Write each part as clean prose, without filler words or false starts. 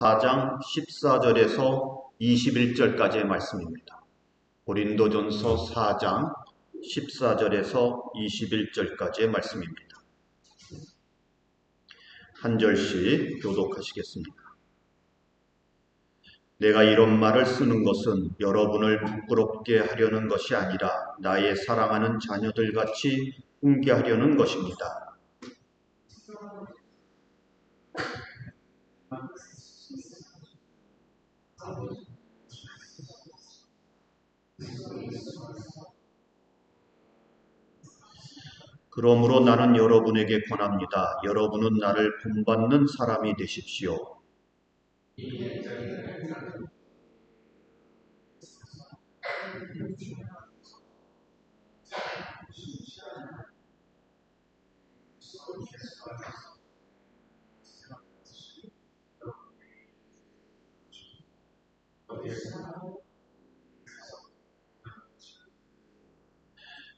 4장 14절에서 21절까지의 말씀입니다. 고린도전서 4장 14절에서 21절까지의 말씀입니다. 한 절씩 교독하시겠습니다. 내가 이런 말을 쓰는 것은 여러분을 부끄럽게 하려는 것이 아니라 나의 사랑하는 자녀들같이 훈계하려는 것입니다. 그러므로 나는 여러분에게 권합니다. 여러분은 나를 본받는 사람이 되십시오.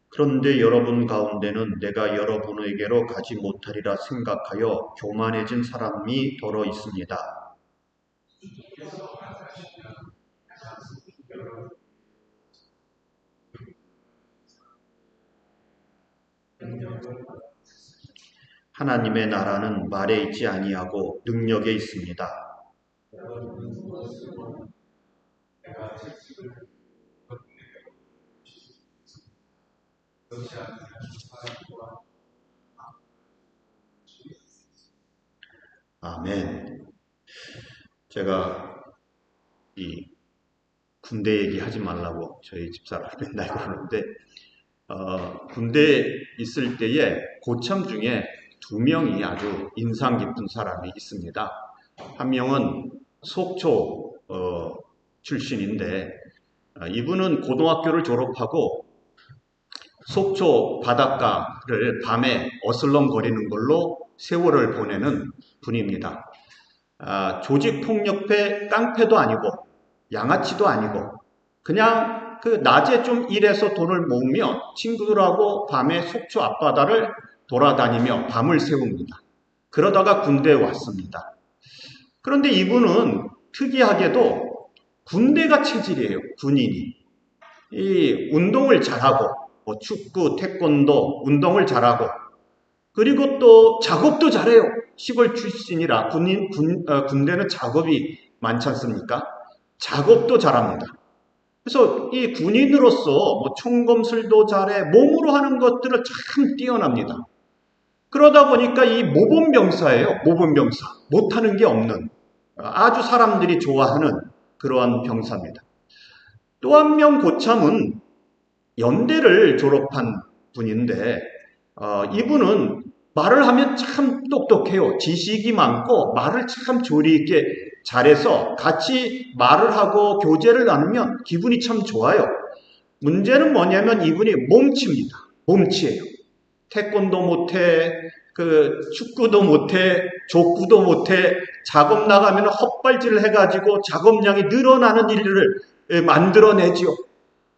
그런데 여러분 가운데는 내가 여러분에게로 가지 못하리라 생각하여 교만해진 사람이 더러 있습니다. 하나님의 나라는 말에 있지 아니하고 능력에 있습니다. 아멘. 제가 이 군대 얘기하지 말라고 저희 집사람 맨날 그러는데 군대에 있을 때에 고참 중에 두 명이 아주 인상 깊은 사람이 있습니다. 한 명은 속초 출신인데 이분은 고등학교를 졸업하고 속초 바닷가를 밤에 어슬렁거리는 걸로 세월을 보내는 분입니다. 조직폭력배 깡패도 아니고 양아치도 아니고 그냥 그 낮에 좀 일해서 돈을 모으며 친구들하고 밤에 속초 앞바다를 돌아다니며 밤을 새웁니다. 그러다가 군대에 왔습니다. 그런데 이분은 특이하게도 군대가 체질이에요. 군인이. 이 운동을 잘하고 뭐 축구, 태권도 운동을 잘하고 그리고 또 작업도 잘해요. 시골 출신이라 군대는 작업이 많지 않습니까? 작업도 잘합니다. 그래서 이 군인으로서 뭐 총검술도 잘해 몸으로 하는 것들을 참 뛰어납니다. 그러다 보니까 이 모범병사예요. 모범병사. 못하는 게 없는 아주 사람들이 좋아하는 그러한 병사입니다. 또 한 명 고참은 연대를 졸업한 분인데 이분은 말을 하면 참 똑똑해요. 지식이 많고 말을 참 조리 있게 잘해서 같이 말을 하고 교제를 나누면 기분이 참 좋아요. 문제는 뭐냐면 이분이 몸치입니다. 몸치예요. 태권도 못해, 축구도 못해, 족구도 못해, 작업 나가면 헛발질을 해가지고 작업량이 늘어나는 일을 만들어내지요.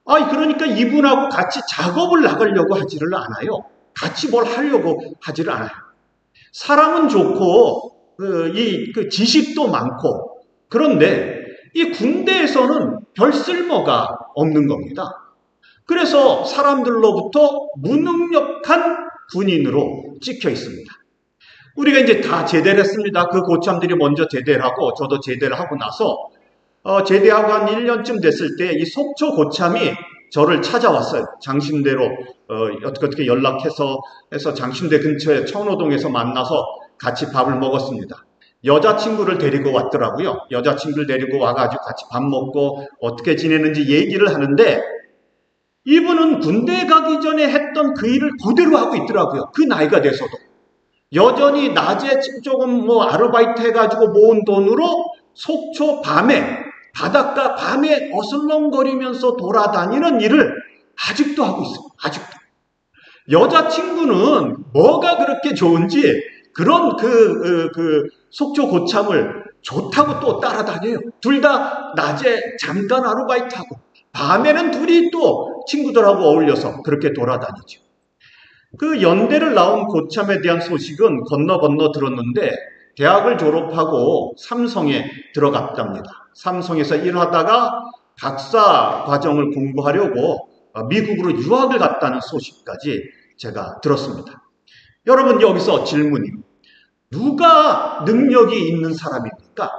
그러니까 이분하고 같이 작업을 나가려고 하지를 않아요. 같이 뭘 하려고 하지를 않아요. 사람은 좋고, 지식도 많고, 그런데 이 군대에서는 별 쓸모가 없는 겁니다. 그래서 사람들로부터 무능력한 군인으로 찍혀 있습니다. 우리가 이제 다 제대를 했습니다. 그 고참들이 먼저 제대를 하고, 저도 제대를 하고 나서, 제대하고 한 1년쯤 됐을 때 이 속초 고참이 저를 찾아왔어요. 장신대로 어떻게 연락해서 장신대 근처에 청호동에서 만나서 같이 밥을 먹었습니다. 여자친구를 데리고 왔더라고요. 여자친구를 데리고 와가지고 같이 밥 먹고 어떻게 지내는지 얘기를 하는데 이분은 군대 가기 전에 했던 그 일을 그대로 하고 있더라고요. 그 나이가 돼서도. 여전히 낮에 조금 아르바이트 해가지고 모은 돈으로 속초 바닷가 밤에 어슬렁거리면서 돌아다니는 일을 아직도 하고 있어요. 아직도. 여자친구는 뭐가 그렇게 좋은지 그런 속초 고참을 좋다고 또 따라다녀요. 둘 다 낮에 잠깐 아르바이트하고 밤에는 둘이 또 친구들하고 어울려서 그렇게 돌아다니죠. 그 연대를 나온 고참에 대한 소식은 건너 들었는데 대학을 졸업하고 삼성에 들어갔답니다. 삼성에서 일하다가 박사 과정을 공부하려고 미국으로 유학을 갔다는 소식까지 제가 들었습니다. 여러분, 여기서 질문이요. 누가 능력이 있는 사람입니까?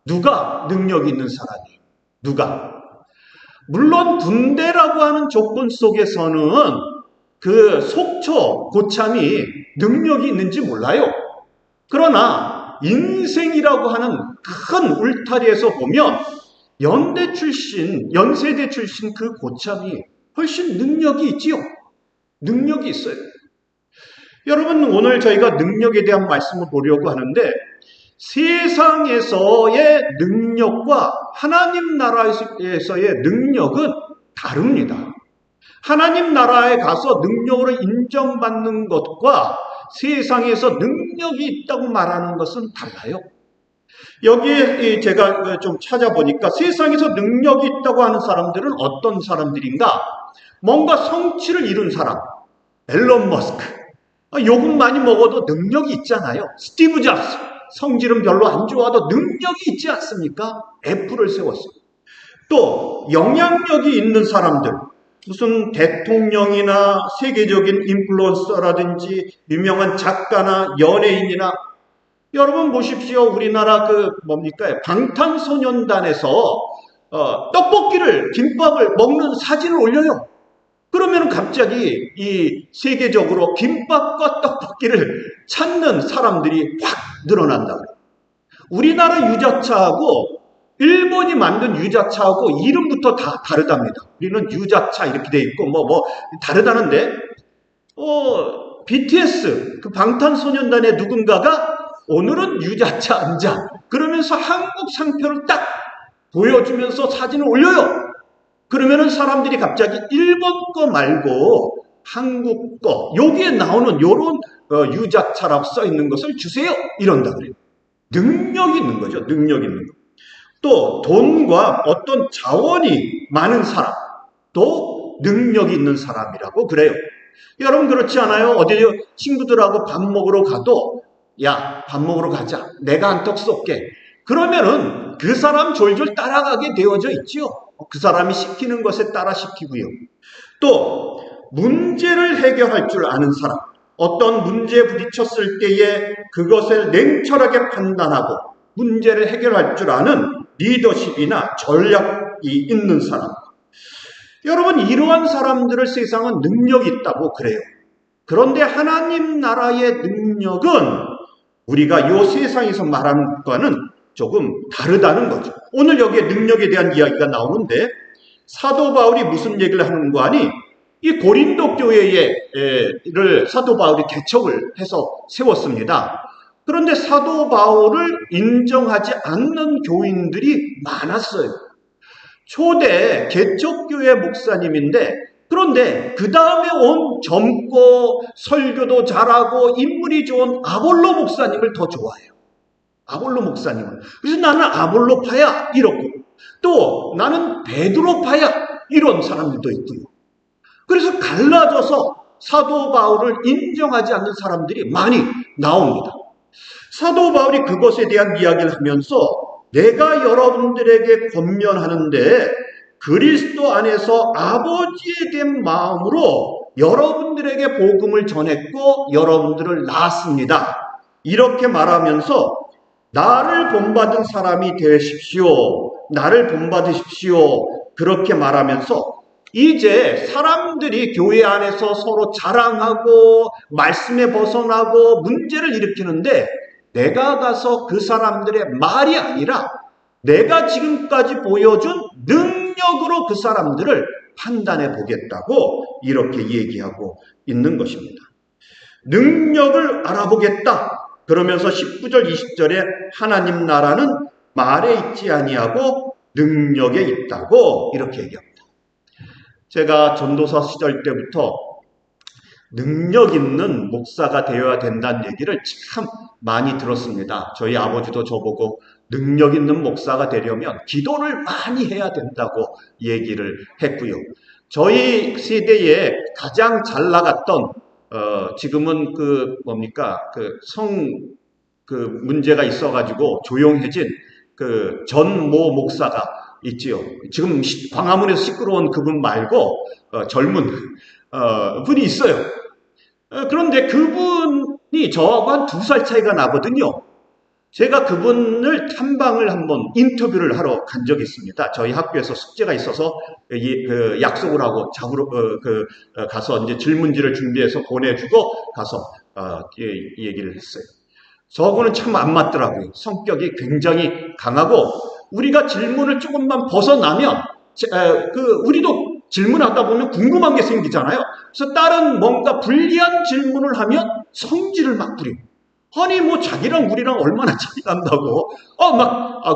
누가 능력이 있는 사람이에요? 누가? 물론 군대라고 하는 조건 속에서는 그 속초, 고참이 능력이 있는지 몰라요. 그러나 인생이라고 하는 큰 울타리에서 보면 연세대 출신 그 고참이 훨씬 능력이 있지요. 능력이 있어요. 여러분, 오늘 저희가 능력에 대한 말씀을 보려고 하는데, 세상에서의 능력과 하나님 나라에서의 능력은 다릅니다. 하나님 나라에 가서 능력으로 인정받는 것과 세상에서 능력이 있다고 말하는 것은 달라요. 여기에 제가 좀 찾아보니까 세상에서 능력이 있다고 하는 사람들은 어떤 사람들인가? 뭔가 성취를 이룬 사람. 앨런 머스크. 욕은 많이 먹어도 능력이 있잖아요. 스티브 잡스. 성질은 별로 안 좋아도 능력이 있지 않습니까? 애플을 세웠어요. 또 영향력이 있는 사람들. 무슨 대통령이나 세계적인 인플루언서라든지 유명한 작가나 연예인이나, 여러분 보십시오. 우리나라 방탄소년단에서 떡볶이를, 김밥을 먹는 사진을 올려요. 그러면 갑자기 이 세계적으로 김밥과 떡볶이를 찾는 사람들이 확 늘어난다. 우리나라 유자차하고 일본이 만든 유자차하고 이름부터 다 다르답니다. 우리는 유자차 이렇게 돼 있고 다르다는데, BTS 그 방탄소년단의 누군가가 오늘은 유자차 한 잔 그러면서 한국 상표를 딱 보여주면서 사진을 올려요. 그러면은 사람들이 갑자기 일본 거 말고 한국 거, 여기에 나오는 요런 유자차라고 써 있는 것을 주세요. 이런다 그래요. 능력이 있는 거죠. 능력이 있는 거. 또 돈과 어떤 자원이 많은 사람, 또 능력이 있는 사람이라고 그래요. 여러분 그렇지 않아요? 어디 친구들하고 밥 먹으러 가도, 야, 밥 먹으러 가자. 내가 한턱 쏠게. 그러면은 그 사람 졸졸 따라가게 되어져 있지요. 그 사람이 시키는 것에 따라 시키고요. 또 문제를 해결할 줄 아는 사람, 어떤 문제에 부딪혔을 때에 그것을 냉철하게 판단하고 문제를 해결할 줄 아는 리더십이나 전략이 있는 사람. 여러분, 이러한 사람들을 세상은 능력이 있다고 그래요. 그런데 하나님 나라의 능력은 우리가 이 세상에서 말하는 것과는 조금 다르다는 거죠. 오늘 여기에 능력에 대한 이야기가 나오는데, 사도 바울이 무슨 얘기를 하는 거 아니? 이 고린도 교회를 사도 바울이 개척을 해서 세웠습니다. 그런데 사도 바울을 인정하지 않는 교인들이 많았어요. 초대 개척교회 목사님인데, 그런데 그 다음에 온 젊고 설교도 잘하고 인물이 좋은 아볼로 목사님을 더 좋아해요. 아볼로 목사님은. 그래서 나는 아볼로파야 이렇고, 또 나는 베드로파야 이런 사람들도 있고요. 그래서 갈라져서 사도 바울을 인정하지 않는 사람들이 많이 나옵니다. 사도 바울이 그것에 대한 이야기를 하면서, 내가 여러분들에게 권면하는데 그리스도 안에서 아버지에 대한 마음으로 여러분들에게 복음을 전했고 여러분들을 낳았습니다. 이렇게 말하면서 나를 본받은 사람이 되십시오. 나를 본받으십시오. 그렇게 말하면서 이제 사람들이 교회 안에서 서로 자랑하고 말씀에 벗어나고 문제를 일으키는데, 내가 가서 그 사람들의 말이 아니라 내가 지금까지 보여준 능력으로 그 사람들을 판단해 보겠다고 이렇게 얘기하고 있는 것입니다. 능력을 알아보겠다. 그러면서 19절 20절에 하나님 나라는 말에 있지 아니하고 능력에 있다고 이렇게 얘기합니다. 제가 전도사 시절 때부터 능력 있는 목사가 되어야 된다는 얘기를 참 많이 들었습니다. 저희 아버지도 저보고 능력 있는 목사가 되려면 기도를 많이 해야 된다고 얘기를 했고요. 저희 세대에 가장 잘 나갔던 지금은 그 문제가 있어가지고 조용해진 그 전모 목사가 있지요. 지금 광화문에서 시끄러운 그분 말고 젊은 분이 있어요. 그런데 그분이 저하고 한 2살 차이가 나거든요. 제가 그분을 탐방을 한번 인터뷰를 하러 간 적이 있습니다. 저희 학교에서 숙제가 있어서 약속을 하고 가서 이제 질문지를 준비해서 보내주고 가서 얘기를 했어요. 저하고는 참 안 맞더라고요. 성격이 굉장히 강하고 우리가 질문을 조금만 벗어나면 우리도 질문하다 보면 궁금한 게 생기잖아요. 그래서 다른 뭔가 불리한 질문을 하면 성질을 막 부려요. 아니 뭐 자기랑 우리랑 얼마나 차이 난다고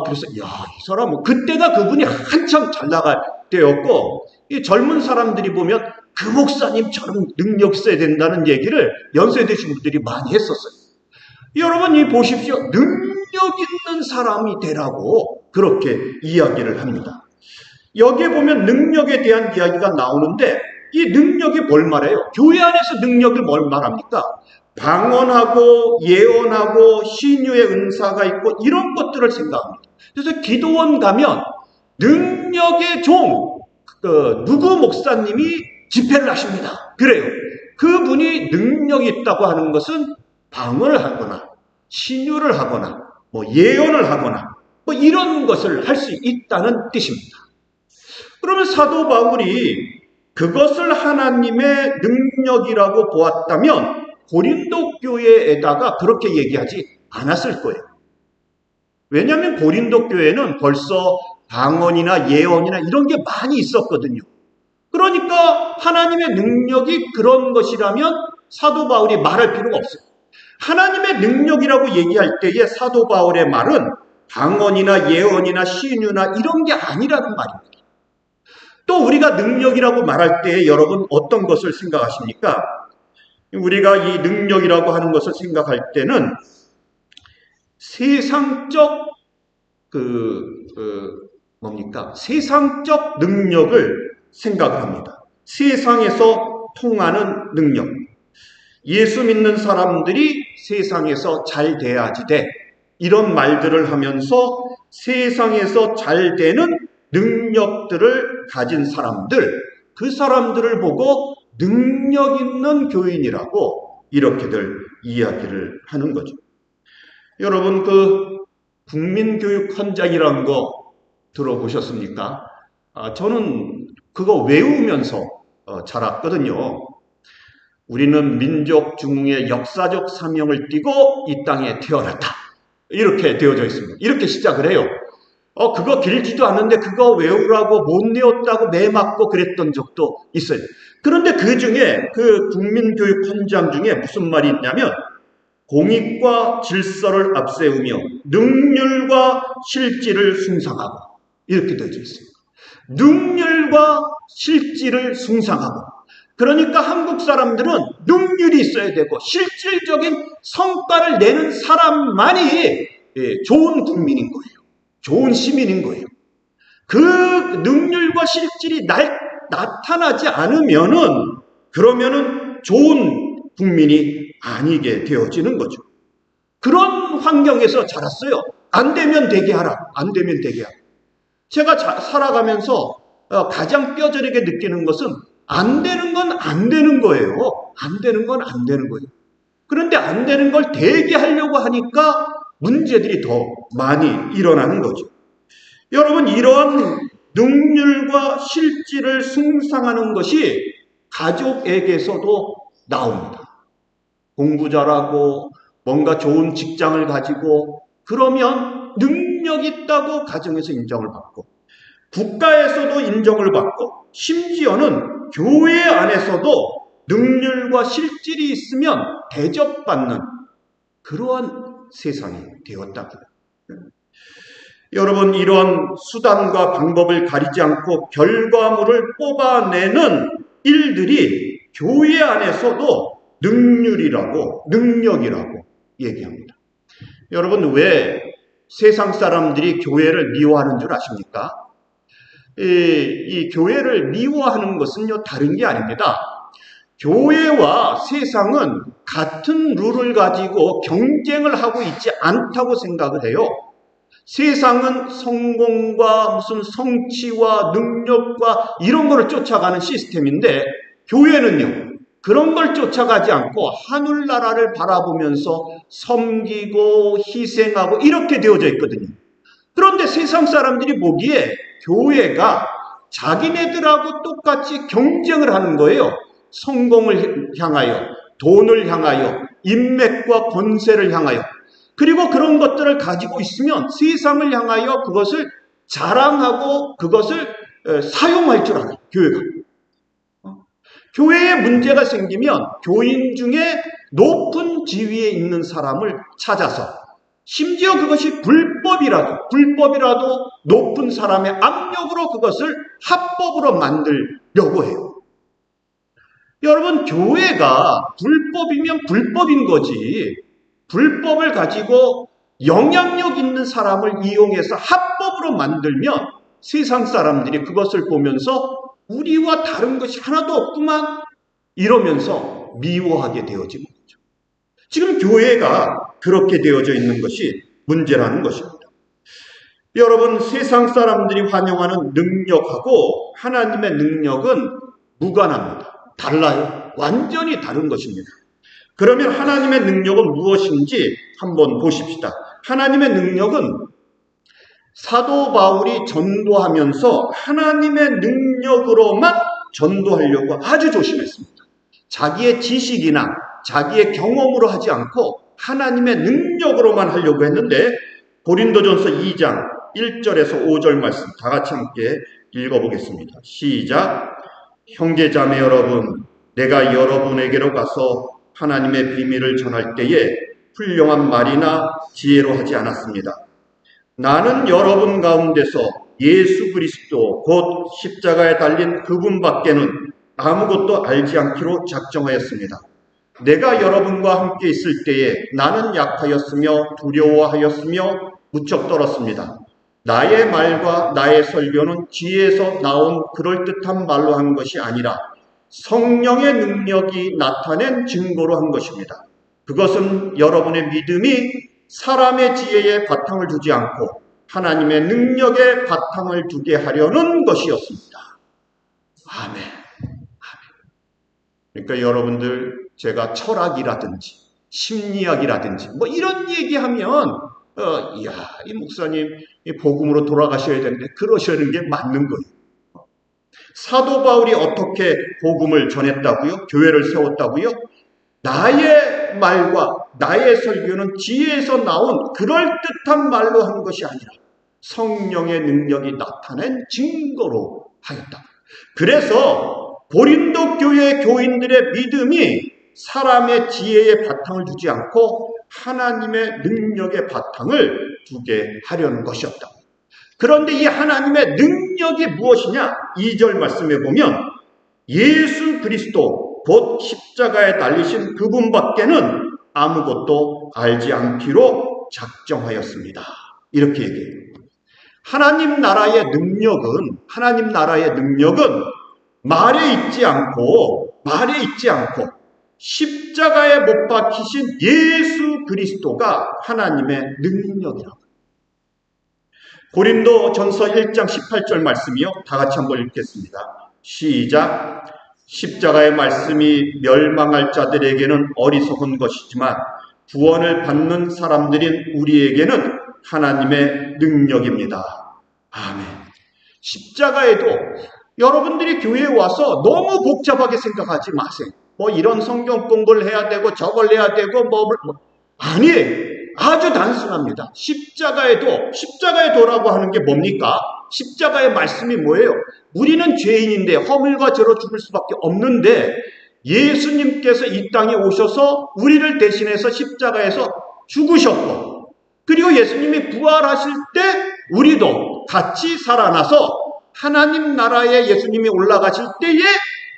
그래서 이 사람은 그때가 그분이 한참 잘 나갈 때였고 이 젊은 사람들이 보면 그 목사님처럼 능력 있어야 된다는 얘기를 연세 드신 분들이 많이 했었어요. 여러분 보십시오. 능력 있는 사람이 되라고 그렇게 이야기를 합니다. 여기에 보면 능력에 대한 이야기가 나오는데 이 능력이 뭘 말해요? 교회 안에서 능력을 뭘 말합니까? 방언하고 예언하고 신유의 은사가 있고 이런 것들을 생각합니다. 그래서 기도원 가면 능력의 종 누구 목사님이 집회를 하십니다. 그래요. 그분이 능력이 있다고 하는 것은 방언을 하거나 신유를 하거나 뭐 예언을 하거나 뭐 이런 것을 할 수 있다는 뜻입니다. 그러면 사도 바울이 그것을 하나님의 능력이라고 보았다면 고린도 교회에다가 그렇게 얘기하지 않았을 거예요. 왜냐하면 고린도 교회는 벌써 방언이나 예언이나 이런 게 많이 있었거든요. 그러니까 하나님의 능력이 그런 것이라면 사도 바울이 말할 필요가 없어요. 하나님의 능력이라고 얘기할 때에 사도 바울의 말은 방언이나 예언이나 신유나 이런 게 아니라는 말입니다. 또 우리가 능력이라고 말할 때에 여러분 어떤 것을 생각하십니까? 우리가 이 능력이라고 하는 것을 생각할 때는 세상적 세상적 능력을 생각합니다. 세상에서 통하는 능력. 예수 믿는 사람들이 세상에서 잘 돼야지 돼. 이런 말들을 하면서 세상에서 잘 되는 능력들을 가진 사람들, 그 사람들을 보고 능력 있는 교인이라고 이렇게들 이야기를 하는 거죠. 여러분 국민교육 헌장이라는 거 들어보셨습니까? 저는 그거 외우면서 자랐거든요. 우리는 민족 중흥의 역사적 사명을 띠고 이 땅에 태어났다. 이렇게 되어져 있습니다. 이렇게 시작을 해요. 그거 길지도 않은데 그거 외우라고 못 외웠다고 매맞고 그랬던 적도 있어요. 그런데 그 중에 그 국민교육 헌장 중에 무슨 말이 있냐면 공익과 질서를 앞세우며 능률과 실질을 숭상하고 이렇게 되어져 있습니다. 능률과 실질을 숭상하고 그러니까 한국 사람들은 능률이 있어야 되고 실질적인 성과를 내는 사람만이 좋은 국민인 거예요. 좋은 시민인 거예요. 그 능률과 실질이 나타나지 않으면은 그러면은 좋은 국민이 아니게 되어지는 거죠. 그런 환경에서 자랐어요. 안 되면 되게 하라. 안 되면 되게 하라. 제가 살아가면서 가장 뼈저리게 느끼는 것은 안 되는 건 안 되는 거예요. 안 되는 건 안 되는 거예요. 그런데 안 되는 걸 되게 하려고 하니까 문제들이 더 많이 일어나는 거죠. 여러분 이런 능률과 실질을 숭상하는 것이 가족에게서도 나옵니다. 공부 잘하고 뭔가 좋은 직장을 가지고 그러면 능력 있다고 가정에서 인정을 받고 국가에서도 인정을 받고 심지어는 교회 안에서도 능률과 실질이 있으면 대접받는 그러한 세상이 되었다고요. 여러분 이런 수단과 방법을 가리지 않고 결과물을 뽑아내는 일들이 교회 안에서도 능력이라고 얘기합니다. 여러분 왜 세상 사람들이 교회를 미워하는 줄 아십니까? 이 교회를 미워하는 것은요 다른 게 아닙니다. 교회와 세상은 같은 룰을 가지고 경쟁을 하고 있지 않다고 생각을 해요. 세상은 성공과 무슨 성취와 능력과 이런 거를 쫓아가는 시스템인데 교회는요, 그런 걸 쫓아가지 않고 하늘나라를 바라보면서 섬기고 희생하고 이렇게 되어져 있거든요. 그런데 세상 사람들이 보기에 교회가 자기네들하고 똑같이 경쟁을 하는 거예요. 성공을 향하여, 돈을 향하여, 인맥과 권세를 향하여. 그리고 그런 것들을 가지고 있으면 세상을 향하여 그것을 자랑하고 그것을 사용할 줄 알아요, 교회가. 교회에 문제가 생기면 교인 중에 높은 지위에 있는 사람을 찾아서 심지어 그것이 불법이라도 높은 사람의 압력으로 그것을 합법으로 만들려고 해요. 여러분, 교회가 불법이면 불법인 거지, 불법을 가지고 영향력 있는 사람을 이용해서 합법으로 만들면 세상 사람들이 그것을 보면서 우리와 다른 것이 하나도 없구만 이러면서 미워하게 되어지는 거죠. 지금 교회가 그렇게 되어져 있는 것이 문제라는 것입니다. 여러분, 세상 사람들이 환영하는 능력하고 하나님의 능력은 무관합니다. 달라요. 완전히 다른 것입니다. 그러면 하나님의 능력은 무엇인지 한번 보십시다. 하나님의 능력은 사도 바울이 전도하면서 하나님의 능력으로만 전도하려고 아주 조심했습니다. 자기의 지식이나 자기의 경험으로 하지 않고 하나님의 능력으로만 하려고 했는데 고린도전서 2장 1절에서 5절 말씀 다 같이 함께 읽어보겠습니다. 시작. 형제자매 여러분, 내가 여러분에게로 가서 하나님의 비밀을 전할 때에 훌륭한 말이나 지혜로 하지 않았습니다. 나는 여러분 가운데서 예수 그리스도 곧 십자가에 달린 그분밖에는 아무것도 알지 않기로 작정하였습니다. 내가 여러분과 함께 있을 때에 나는 약하였으며 두려워하였으며 무척 떨었습니다. 나의 말과 나의 설교는 지혜에서 나온 그럴듯한 말로 한 것이 아니라 성령의 능력이 나타낸 증거로 한 것입니다. 그것은 여러분의 믿음이 사람의 지혜에 바탕을 두지 않고 하나님의 능력에 바탕을 두게 하려는 것이었습니다. 아멘. 그러니까 여러분들, 제가 철학이라든지 심리학이라든지 뭐 이런 얘기하면 이야, 이 목사님 복음으로 돌아가셔야 되는데 그러시는 게 맞는 거예요. 사도 바울이 어떻게 복음을 전했다고요? 교회를 세웠다고요? 나의 말과 나의 설교는 지혜에서 나온 그럴듯한 말로 한 것이 아니라 성령의 능력이 나타낸 증거로 하였다. 그래서 고린도 교회 교인들의 믿음이 사람의 지혜에 바탕을 두지 않고 하나님의 능력의 바탕을 두게 하려는 것이었다. 그런데 이 하나님의 능력이 무엇이냐? 2절 말씀에 보면 예수 그리스도 곧 십자가에 달리신 그분밖에는 아무것도 알지 않기로 작정하였습니다. 이렇게 얘기해요. 하나님 나라의 능력은 말에 있지 않고 십자가에 못 박히신 예수 그리스도가 하나님의 능력이라고. 고린도전서 1장 18절 말씀이요. 다 같이 한번 읽겠습니다. 시작. 십자가의 말씀이 멸망할 자들에게는 어리석은 것이지만 구원을 받는 사람들인 우리에게는 하나님의 능력입니다. 아멘. 십자가에도 여러분들이 교회에 와서 너무 복잡하게 생각하지 마세요. 뭐 이런 성경 공부를 해야 되고 저걸 해야 되고 아니에요. 아주 단순합니다. 십자가에 도라고 하는 게 뭡니까? 십자가의 말씀이 뭐예요? 우리는 죄인인데 허물과 죄로 죽을 수밖에 없는데 예수님께서 이 땅에 오셔서 우리를 대신해서 십자가에서 죽으셨고, 그리고 예수님이 부활하실 때 우리도 같이 살아나서 하나님 나라에 예수님이 올라가실 때에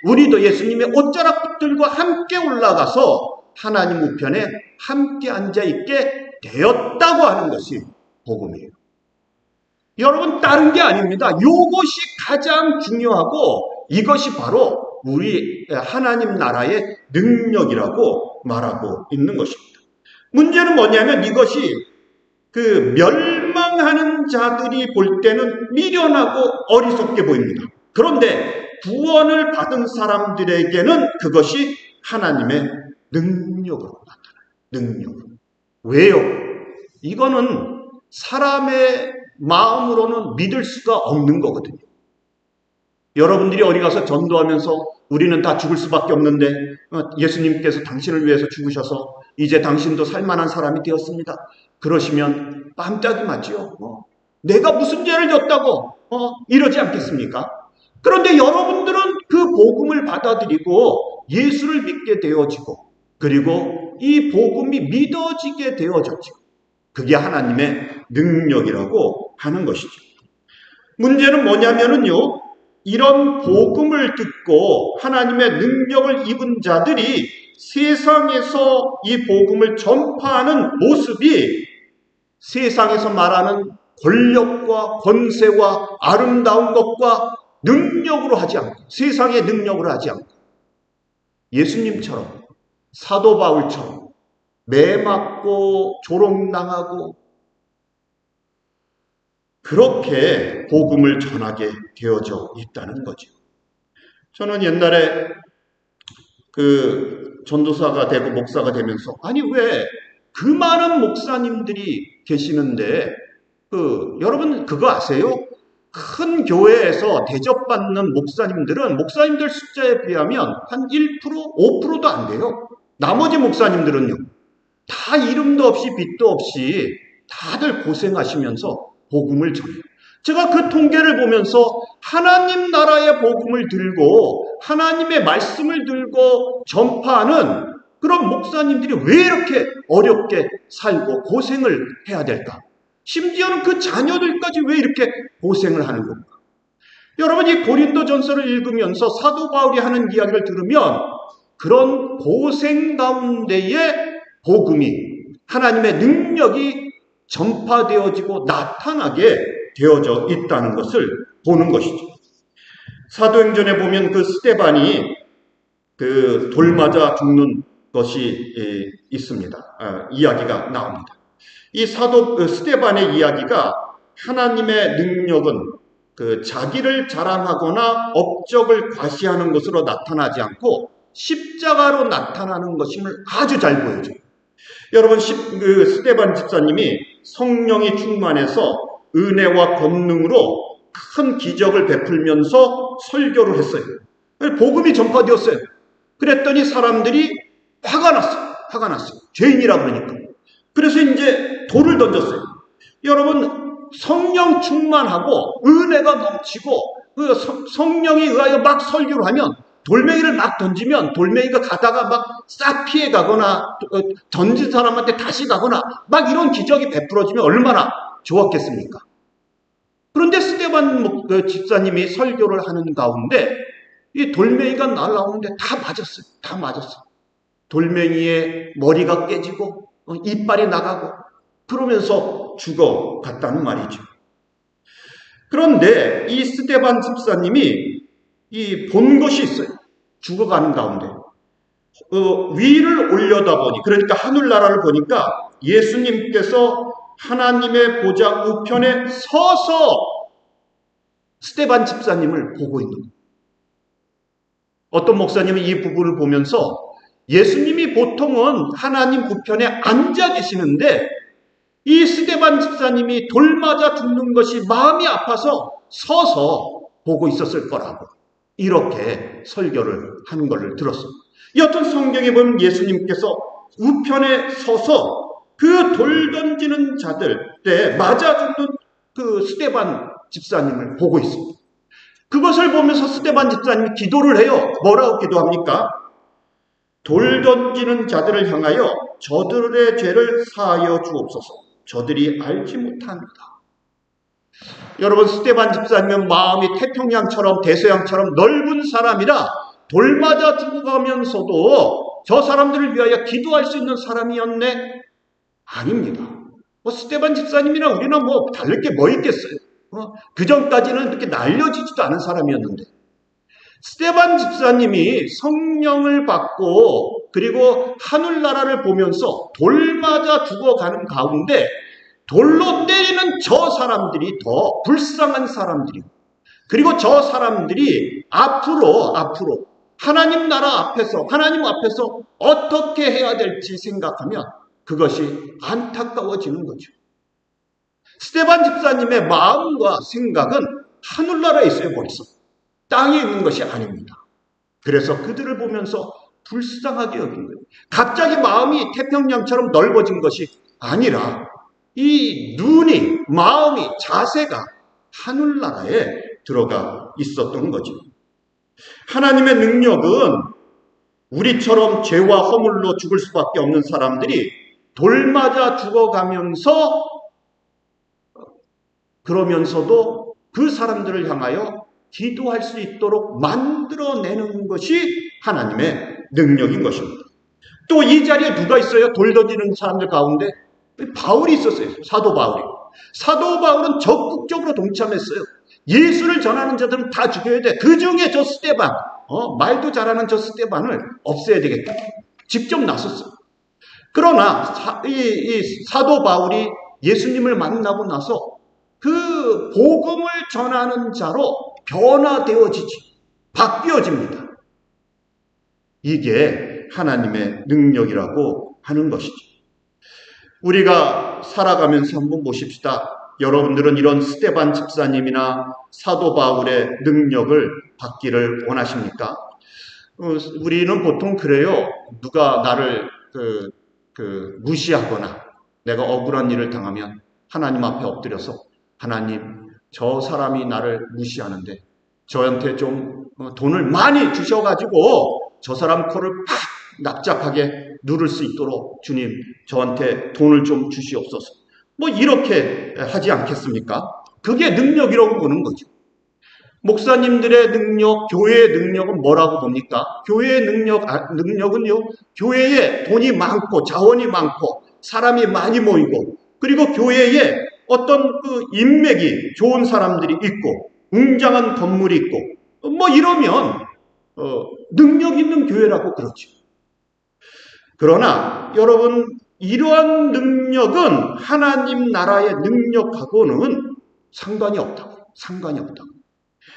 우리도 예수님의 옷자락들과 함께 올라가서 하나님 우편에 함께 앉아있게 되었다고 하는 것이 복음이에요. 여러분, 다른 게 아닙니다. 이것이 가장 중요하고 이것이 바로 우리 하나님 나라의 능력이라고 말하고 있는 것입니다. 문제는 뭐냐면 이것이 그 멸망하는 자들이 볼 때는 미련하고 어리석게 보입니다. 그런데 구원을 받은 사람들에게는 그것이 하나님의 능력으로 나타나요. 능력으로. 왜요? 이거는 사람의 마음으로는 믿을 수가 없는 거거든요. 여러분들이 어디 가서 전도하면서 우리는 다 죽을 수밖에 없는데 예수님께서 당신을 위해서 죽으셔서 이제 당신도 살만한 사람이 되었습니다. 그러시면 뺨짝이 맞지요. 내가 무슨 죄를 졌다고 이러지 않겠습니까? 그런데 여러분들은 그 복음을 받아들이고 예수를 믿게 되어지고 그리고 이 복음이 믿어지게 되어졌죠. 그게 하나님의 능력이라고 하는 것이죠. 문제는 뭐냐면요. 이런 복음을 듣고 하나님의 능력을 입은 자들이 세상에서 이 복음을 전파하는 모습이 세상에서 말하는 권력과 권세와 아름다운 것과 능력으로 하지 않고 세상의 능력으로 하지 않고 예수님처럼 사도 바울처럼 매 맞고 조롱당하고 그렇게 복음을 전하게 되어져 있다는 거죠. 저는 옛날에 그 전도사가 되고 목사가 되면서 아니 왜 그 많은 목사님들이 계시는데 여러분 그거 아세요? 큰 교회에서 대접받는 목사님들 숫자에 비하면 한 1%, 5%도 안 돼요. 나머지 목사님들은요. 다 이름도 없이 빛도 없이 다들 고생하시면서 복음을 전해요. 제가 그 통계를 보면서 하나님 나라의 복음을 들고 하나님의 말씀을 들고 전파하는 그런 목사님들이 왜 이렇게 어렵게 살고 고생을 해야 될까? 심지어는 그 자녀들까지 왜 이렇게 고생을 하는 건가? 여러분 이 고린도전서를 읽으면서 사도 바울이 하는 이야기를 들으면 그런 고생 가운데에 복음이 하나님의 능력이 전파되어지고 나타나게 되어져 있다는 것을 보는 것이죠. 사도행전에 보면 그 스데반이 그 돌 맞아 죽는 것이 있습니다. 이야기가 나옵니다. 이 사도 스데반의 이야기가 하나님의 능력은 그 자기를 자랑하거나 업적을 과시하는 것으로 나타나지 않고 십자가로 나타나는 것임을 아주 잘 보여줘요. 여러분 스데반 집사님이 성령이 충만해서 은혜와 권능으로 큰 기적을 베풀면서 설교를 했어요. 복음이 전파되었어요. 그랬더니 사람들이 화가 났어요. 죄인이라 그러니까. 그래서 이제 돌을 던졌어요. 여러분 성령 충만하고 은혜가 넘치고 그 성령에 의하여 막 설교를 하면 돌멩이를 막 던지면 돌멩이가 가다가 막 싹 피해 가거나 던진 사람한테 다시 가거나 막 이런 기적이 베풀어지면 얼마나 좋았겠습니까? 그런데 스데반 집사님이 설교를 하는 가운데 이 돌멩이가 날아오는데 다 맞았어요. 돌멩이에 머리가 깨지고 이빨이 나가고 그러면서 죽어갔다는 말이죠. 그런데 이 스데반 집사님이 본 것이 있어요. 죽어가는 가운데 위를 올려다보니 그러니까 하늘나라를 보니까 예수님께서 하나님의 보좌 우편에 서서 스데반 집사님을 보고 있는 거예요. 어떤 목사님은 이 부분을 보면서 예수님이 보통은 하나님 우편에 앉아 계시는데 이 스데반 집사님이 돌 맞아 죽는 것이 마음이 아파서 서서 보고 있었을 거라고 이렇게 설교를 하는 것을 들었습니다. 여튼 성경에 보면 예수님께서 우편에 서서 그 돌 던지는 자들에 맞아 죽는 그 스데반 집사님을 보고 있습니다. 그것을 보면서 스데반 집사님이 기도를 해요. 뭐라고 기도합니까? 돌 던지는 자들을 향하여 저들의 죄를 사하여 주옵소서. 저들이 알지 못합니다. 여러분 스데반 집사님은 마음이 태평양처럼 대서양처럼 넓은 사람이라 돌 맞아 죽어가면서도 저 사람들을 위하여 기도할 수 있는 사람이었네? 아닙니다. 스데반 집사님이나 우리나 다를 게 뭐 있겠어요? 그 전까지는 그렇게 날려지지도 않은 사람이었는데 스데반 집사님이 성령을 받고 그리고 하늘나라를 보면서 돌 맞아 죽어가는 가운데 돌로 때리는 저 사람들이 더 불쌍한 사람들이고, 그리고 저 사람들이 앞으로 하나님 나라 앞에서, 하나님 앞에서 어떻게 해야 될지 생각하면 그것이 안타까워지는 거죠. 스데반 집사님의 마음과 생각은 하늘나라에 있어요. 벌써 땅에 있는 것이 아닙니다. 그래서 그들을 보면서 불쌍하게 여긴 거예요. 갑자기 마음이 태평양처럼 넓어진 것이 아니라 이 눈이, 마음이, 자세가 하늘나라에 들어가 있었던 거죠. 하나님의 능력은 우리처럼 죄와 허물로 죽을 수밖에 없는 사람들이 돌 맞아 죽어가면서, 그러면서도 그 사람들을 향하여 기도할 수 있도록 만들어내는 것이 하나님의 능력인 것입니다. 또 이 자리에 누가 있어요? 돌 던지는 사람들 가운데 바울이 있었어요. 사도 바울이. 사도 바울은 적극적으로 동참했어요. 예수를 전하는 자들은 다 죽여야 돼. 그 중에 저 스데반, 말도 잘하는 저 스데반을 없애야 되겠다. 직접 나섰어요. 그러나 이 사도 바울이 예수님을 만나고 나서 그 복음을 전하는 자로 변화되어지지, 바뀌어집니다. 이게 하나님의 능력이라고 하는 것이죠. 우리가 살아가면서 한번 보십시다. 여러분들은 이런 스데반 집사님이나 사도 바울의 능력을 받기를 원하십니까? 우리는 보통 그래요. 누가 나를 무시하거나 내가 억울한 일을 당하면 하나님 앞에 엎드려서, 하나님, 저 사람이 나를 무시하는데 저한테 좀 돈을 많이 주셔가지고 저 사람 코를 팍 납작하게 누를 수 있도록 주님, 저한테 돈을 좀 주시옵소서. 이렇게 하지 않겠습니까? 그게 능력이라고 보는 거죠. 목사님들의 능력, 교회의 능력은 뭐라고 봅니까? 교회의 능력은요, 교회에 돈이 많고 자원이 많고 사람이 많이 모이고, 그리고 교회에 어떤 그 인맥이 좋은 사람들이 있고 웅장한 건물이 있고 이러면 능력 있는 교회라고 그러죠. 그러나 여러분, 이러한 능력은 하나님 나라의 능력하고는 상관이 없다고.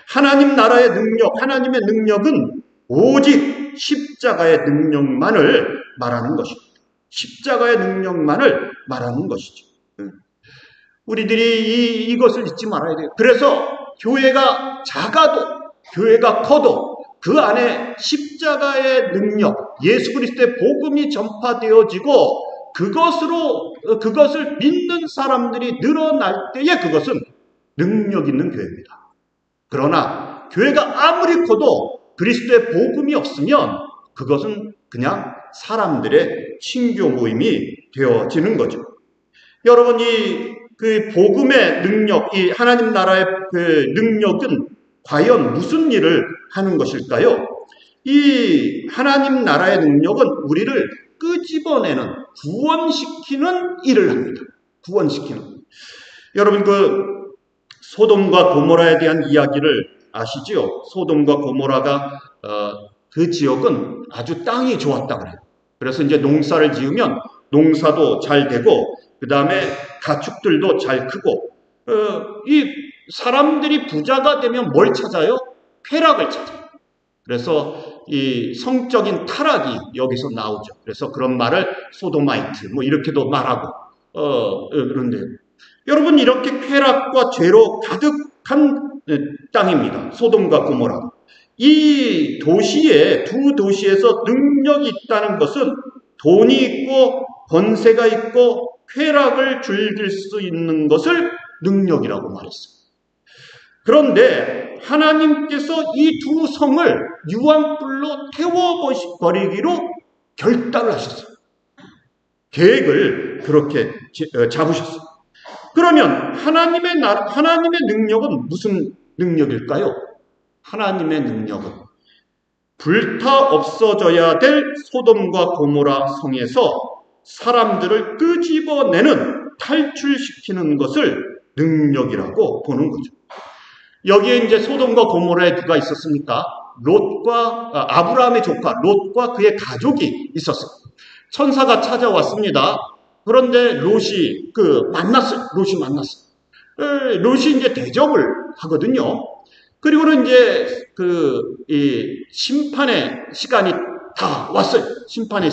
하나님 나라의 능력, 하나님의 능력은 오직 십자가의 능력만을 말하는 것입니다. 십자가의 능력만을 말하는 것이죠. 우리들이 이것을 잊지 말아야 돼요. 그래서 교회가 작아도, 교회가 커도 그 안에 십자가의 능력, 예수 그리스도의 복음이 전파되어지고 그것을 믿는 사람들이 늘어날 때에 그것은 능력 있는 교회입니다. 그러나 교회가 아무리 커도 그리스도의 복음이 없으면 그것은 그냥 사람들의 친교 모임이 되어지는 거죠. 여러분, 그 복음의 능력, 이 하나님 나라의 그 능력은 과연 무슨 일을 하는 것일까요? 이 하나님 나라의 능력은 우리를 끄집어내는, 구원시키는 일을 합니다. 구원시키는. 여러분, 그 소돔과 고모라에 대한 이야기를 아시죠? 소돔과 고모라가 그 지역은 아주 땅이 좋았다 그래요. 그래서 이제 농사를 지으면 농사도 잘 되고, 그 다음에 가축들도 잘 크고, 이 사람들이 부자가 되면 뭘 찾아요? 쾌락을 찾아요. 그래서 이 성적인 타락이 여기서 나오죠. 그래서 그런 말을 소도마이트 이렇게도 말하고, 그런데 여러분, 이렇게 쾌락과 죄로 가득한 땅입니다. 소돔과 고모라. 이 도시에, 두 도시에서 능력이 있다는 것은 돈이 있고 권세가 있고 쾌락을 즐길 수 있는 것을 능력이라고 말했어요. 그런데 하나님께서 이 두 성을 유황불로 태워버리기로 결단을 하셨어요. 계획을 그렇게 잡으셨어요. 그러면 하나님의 능력은 무슨 능력일까요? 하나님의 능력은 불타 없어져야 될 소돔과 고모라 성에서 사람들을 끄집어내는, 탈출시키는 것을 능력이라고 보는 거죠. 여기에 이제 소돔과 고모라에 누가 있었습니까? 아브라함의 조카 롯과 그의 가족이 있었어요. 천사가 찾아왔습니다. 그런데 롯이 만났어요. 롯이 이제 대접을 하거든요. 그리고는 이제 이 심판의 시간이 다 왔어요. 심판의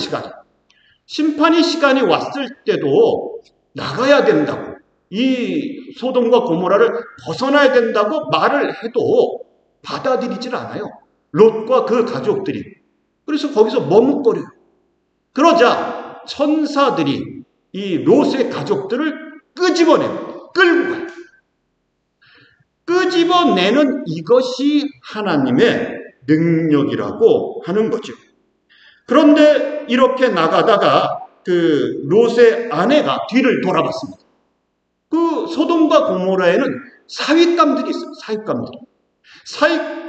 시간이 왔을 때도 나가야 된다고, 이 소돔과 고모라를 벗어나야 된다고 말을 해도 받아들이질 않아요. 롯과 그 가족들이. 그래서 거기서 머뭇거려요. 그러자 천사들이 이 롯의 가족들을 끄집어냅니다. 끌고 가요. 끄집어내는 이것이 하나님의 능력이라고 하는 거죠. 그런데 이렇게 나가다가 그 롯의 아내가 뒤를 돌아봤습니다. 그 소돔과 고모라에는 사윗감들이 있어요.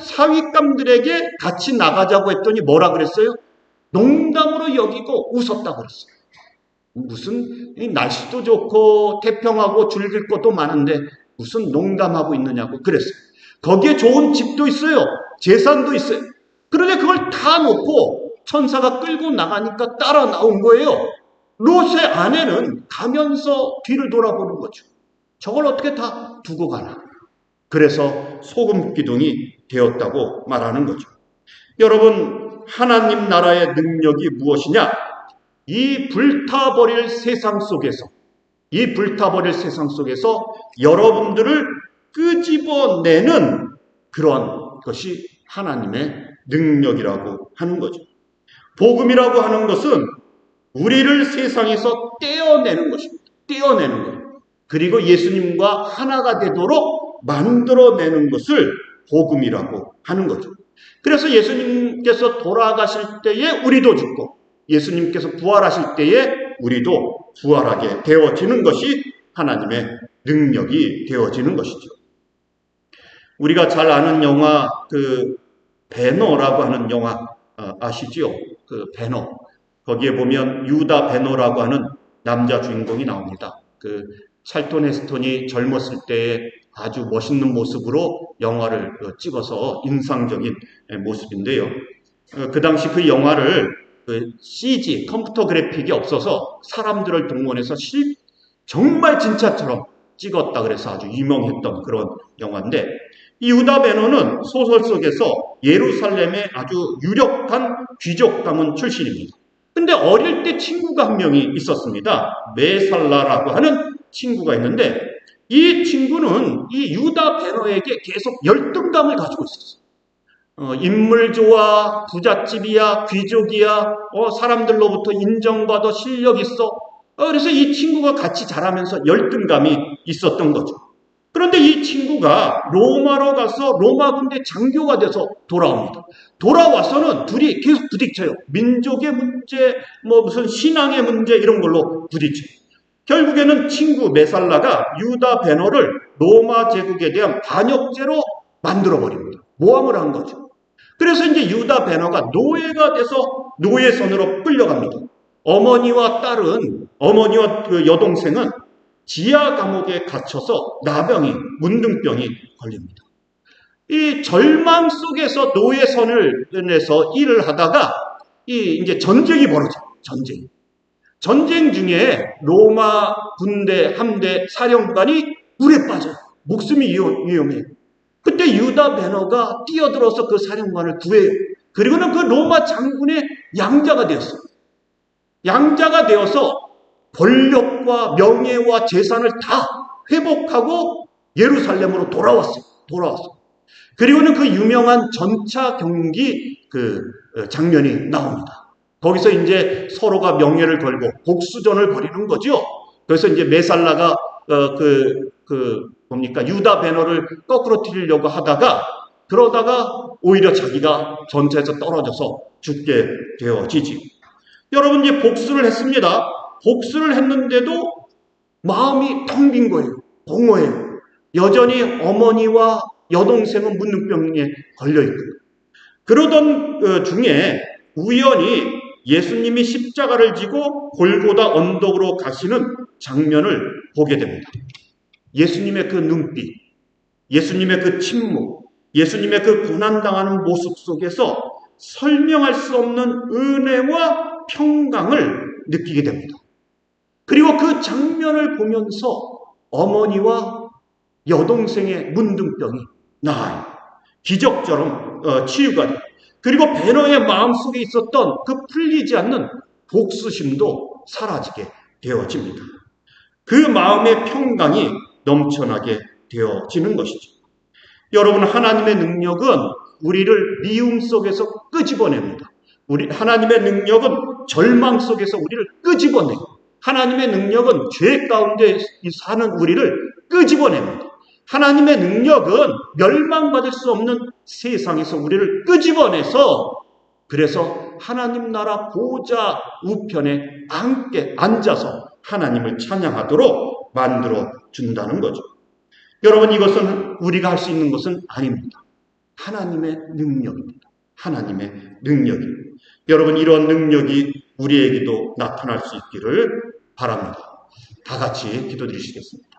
사윗감들에게 같이 나가자고 했더니 뭐라 그랬어요? 농담으로 여기고 웃었다고 그랬어요. 무슨 날씨도 좋고 태평하고 즐길 것도 많은데 무슨 농담하고 있느냐고 그랬어요. 거기에 좋은 집도 있어요. 재산도 있어요. 그런데 그걸 다 놓고 천사가 끌고 나가니까 따라 나온 거예요. 롯의 아내는 가면서 뒤를 돌아보는 거죠. 저걸 어떻게 다 두고 가나. 그래서 소금 기둥이 되었다고 말하는 거죠. 여러분, 하나님 나라의 능력이 무엇이냐? 이 불타버릴 세상 속에서 여러분들을 끄집어내는 그런 것이 하나님의 능력이라고 하는 거죠. 복음이라고 하는 것은 우리를 세상에서 떼어내는 것입니다. 떼어내는 것. 그리고 예수님과 하나가 되도록 만들어내는 것을 복음이라고 하는 거죠. 그래서 예수님께서 돌아가실 때에 우리도 죽고 예수님께서 부활하실 때에 우리도 부활하게 되어지는 것이 하나님의 능력이 되어지는 것이죠. 우리가 잘 아는 영화 배너라고 하는 영화 아시죠? 배너. 거기에 보면 유다 배너라고 하는 남자 주인공이 나옵니다. 찰톤 헤스턴이 젊었을 때의 아주 멋있는 모습으로 영화를 찍어서 인상적인 모습인데요. 그 당시 그 영화를 CG, 컴퓨터 그래픽이 없어서 사람들을 동원해서 정말 진짜처럼 찍었다 그래서 아주 유명했던 그런 영화인데, 이 유다 베너는 소설 속에서 예루살렘의 아주 유력한 귀족 가문 출신입니다. 근데 어릴 때 친구가 한 명이 있었습니다. 메살라라고 하는 친구가 있는데, 이 친구는 이 유다 베너에게 계속 열등감을 가지고 있었어요. 인물 좋아, 부잣집이야, 귀족이야, 사람들로부터 인정받아, 실력 있어. 그래서 이 친구가 같이 자라면서 열등감이 있었던 거죠. 그런데 이 친구가 로마로 가서 로마 군대 장교가 돼서 돌아옵니다. 돌아와서는 둘이 계속 부딪혀요. 민족의 문제, 무슨 신앙의 문제 이런 걸로 부딪혀요. 결국에는 친구 메살라가 유다 베너를 로마 제국에 대한 반역죄로 만들어버립니다. 모함을 한 거죠. 그래서 이제 유다 베너가 노예가 돼서 노예선으로 끌려갑니다. 어머니와 그 여동생은 지하 감옥에 갇혀서 나병이, 문둥병이 걸립니다. 이 절망 속에서 노예선에서 일을 하다가 이제 전쟁이 벌어져요. 전쟁 중에 로마 군대 함대 사령관이 물에 빠져요. 목숨이 위험해요. 그때 유다 베너가 뛰어들어서 그 사령관을 구해요. 그리고는 그 로마 장군의 양자가 되었어요. 양자가 되어서 권력과 명예와 재산을 다 회복하고 예루살렘으로 돌아왔어요. 그리고는 그 유명한 전차 경기 장면이 나옵니다. 거기서 이제 서로가 명예를 걸고 복수전을 벌이는 거죠. 그래서 이제 메살라가 유다 베너를 거꾸로 튀려고 하다가, 그러다가 오히려 자기가 전차에서 떨어져서 죽게 되어지지. 여러분, 이제 복수를 했습니다. 복수를 했는데도 마음이 텅 빈 거예요. 공허해요. 여전히 어머니와 여동생은 문둥병에 걸려있고요. 그러던 중에 우연히 예수님이 십자가를 지고 골고다 언덕으로 가시는 장면을 보게 됩니다. 예수님의 그 눈빛, 예수님의 그 침묵, 예수님의 그 고난당하는 모습 속에서 설명할 수 없는 은혜와 평강을 느끼게 됩니다. 그리고 그 장면을 보면서 어머니와 여동생의 문둥병이 나아요. 기적처럼 치유가 돼요. 그리고 베너의 마음속에 있었던 그 풀리지 않는 복수심도 사라지게 되어집니다. 그 마음의 평강이 넘쳐나게 되어지는 것이죠. 여러분, 하나님의 능력은 우리를 미움 속에서 끄집어냅니다. 하나님의 능력은 절망 속에서 우리를 끄집어내요. 하나님의 능력은 죄 가운데 사는 우리를 끄집어냅니다. 하나님의 능력은 멸망받을 수 없는 세상에서 우리를 끄집어내서 그래서 하나님 나라 보좌 우편에 앉아서 하나님을 찬양하도록 만들어 준다는 거죠. 여러분, 이것은 우리가 할 수 있는 것은 아닙니다. 하나님의 능력입니다. 하나님의 능력입니다. 여러분, 이런 능력이 우리에게도 나타날 수 있기를 바랍니다. 다 같이 기도드리시겠습니다.